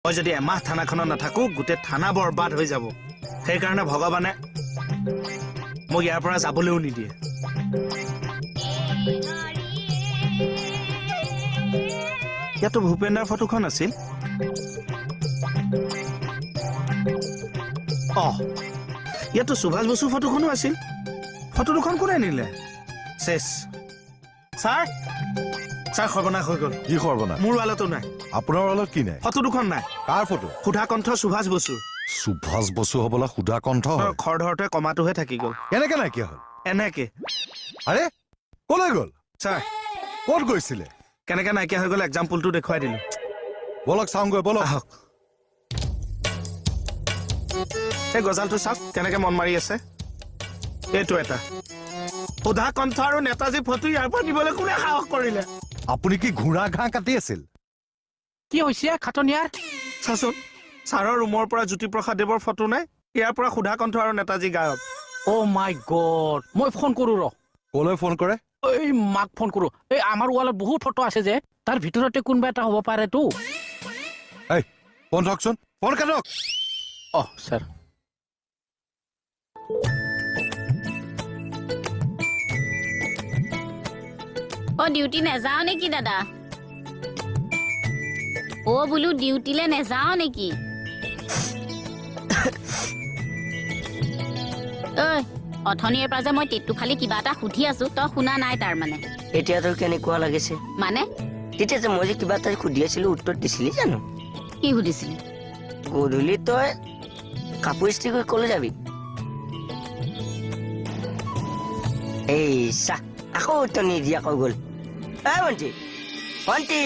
মই যদি এমাহ থানাখনত নাথাকো গোটেই থানা বৰবাদ হৈ যাব সেইকাৰণে ভগৱানে মোক ইয়াৰ পৰা যাবলৈও নিদিয়ে ইয়াতো ভূপেন্দ্ৰৰ ফটোখন আছিল ইয়াতো সুভাষ বসুৰ ফটোখনো আছিল ফটো দুখন কোনে নিলে শেষ ছাৰ ছাৰ সৰ্বনাশ হৈ গ'ল কি সৰ্বনাশ মোৰ ৱালতো নাই আপোনাৰ ৱালত কি নাই ফটো দুখন নাই কাৰ ফটো সুধা কণ্ঠ সুভাষ বসু সুভাষ বসু হবলা সুধা কণ্ঠ হয় খৰ ধৰতে কমাটোহে থাকি গ'ল কেনেকে নাইকিয়া হ'ল এনেকে আৰে কলৈ গ'ল ছাৰ ক'ত গৈছিলে কেনেকে নাইকিয়া হৈ গ'ল এক্সাম্পলটো দেখুৱাই দিলো বলক চাওঁগৈ বলক আহক এই গজালটো চাওক কেনেকে মন মাৰি আছে এইটো এটা সুধা কণ্ঠ আৰু নেতাজী ফটো ইয়াৰ পৰা নিবলৈ কোনে সাহস কৰিলে আপুনি কি ঘোঁৰা ঘাঁহ কাটি আছিল কি হৈছে খাটনিয়াৰ চাচোন ছাৰৰ ৰুমৰ পৰা জ্যোতিপ্ৰসাদ দেৱৰ ফটো নাই ইয়াৰ পৰা সুধা কণ্ঠ আৰু নেতাজী গায়ক অ' মাই গড মই ফোন কৰো ৰ ক'লৈ ফোন কৰে এই মাক ফোন কৰো এই আমাৰ ৱালত বহুত ফটো আছে যে তাৰ ভিতৰতে কোনোবা এটা হ'ব পাৰেতো এই ফোন থকচোন ফোন কাটক ছাৰ ডিউটি নেযাও নেকি দাদা বোলো ডিউটিলে নেযাও নেকি অথনিৰ পৰা যে মই টেটু ফালি কিবা এটা সুধি আছো তই শুনা নাই তাৰ মানে এতিয়া তোৰ কেনেকুৱা লাগিছে মানে তেতিয়া যে মই যে কিবা এটা সুধি আছিলো উত্তৰ দিছিলি জানো কি সুধিছিলি গধূলি তই কাপোৰ ইস্ত্ৰি কৰি কলৈ যাবি এই চা আকৌ উত্তৰ নিদিয়াকৈ গ'ল ভণ্টি ভণ্টি